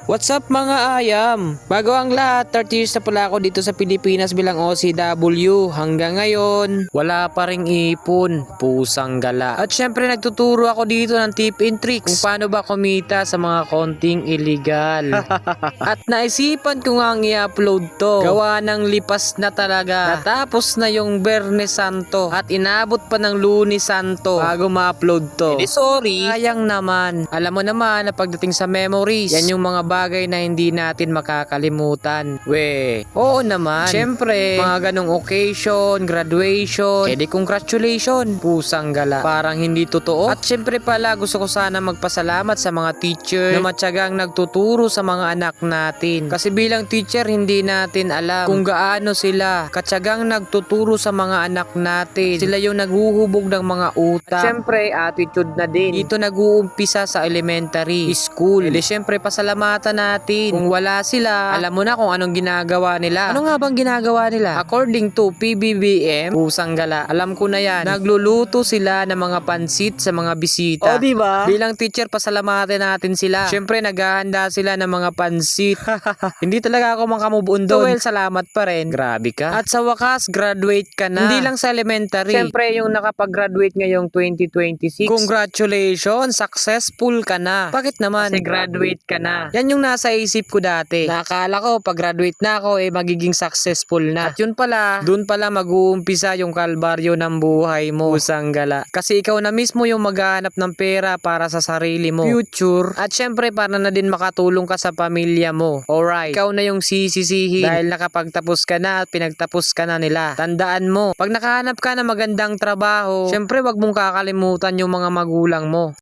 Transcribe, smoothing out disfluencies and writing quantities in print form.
What's up mga ayam? Bago ang lahat, 30 years na pala ako dito sa Pilipinas bilang OCW. Hanggang ngayon, wala pa ring ipon, pusang gala. At syempre nagtuturo ako dito ng tip and tricks kung paano ba kumita sa mga konting illegal. At naisipan ko nga ang i-upload to. Gawa ng lipas na talaga. Natapos na yung Biyernes Santo at inabot pa ng Lunes Santo bago ma-upload to. Sorry, sayang naman. Alam mo naman na pagdating sa memories, yan yung mga bagay na hindi natin makakalimutan. Oo naman. Syempre, mga ganong occasion, graduation, edi congratulations, pusang gala. Parang hindi totoo. At syempre pala, gusto ko sana magpasalamat sa mga teacher na matyagang nagtuturo sa mga anak natin. Kasi bilang teacher, hindi natin alam kung gaano sila katyagang nagtuturo sa mga anak natin. Sila yung naghuhubog ng mga utak. At syempre, attitude na din. Dito nag-uumpisa sa elementary school. Edi syempre, pasalamatan natin. Kung wala sila, alam mo na kung anong ginagawa nila. Ano nga bang ginagawa nila? According to PBBM, pusang gala, alam ko na yan. Nagluluto sila ng mga pansit sa mga bisita. O, diba? Bilang teacher, pasalamatan natin sila. Syempre, naghahanda sila ng mga pansit. Hindi talaga ako makamove-on doon. Well, salamat pa rin. Grabe ka. At sa wakas, graduate ka na. Hindi lang sa elementary. Syempre, yung nakapag-graduate ngayong 2026. Congratulations! Successful ka na. Bakit naman? Kasi graduate ka na. Yan yung nasa isip ko dati. Nakala ko pag graduate na ako magiging successful na. At yun pala, dun pala mag-uumpisa yung kalbaryo ng buhay mo, pusang gala. Kasi ikaw na mismo yung maghahanap ng pera para sa sarili mo, future. At syempre para na din makatulong ka sa pamilya mo. Alright, ikaw na yung sisisihin dahil nakapagtapos ka na at pinagtapos ka na nila. Tandaan mo, pag nakahanap ka ng magandang trabaho, syempre wag mong kakalimutan yung mga magulang mo.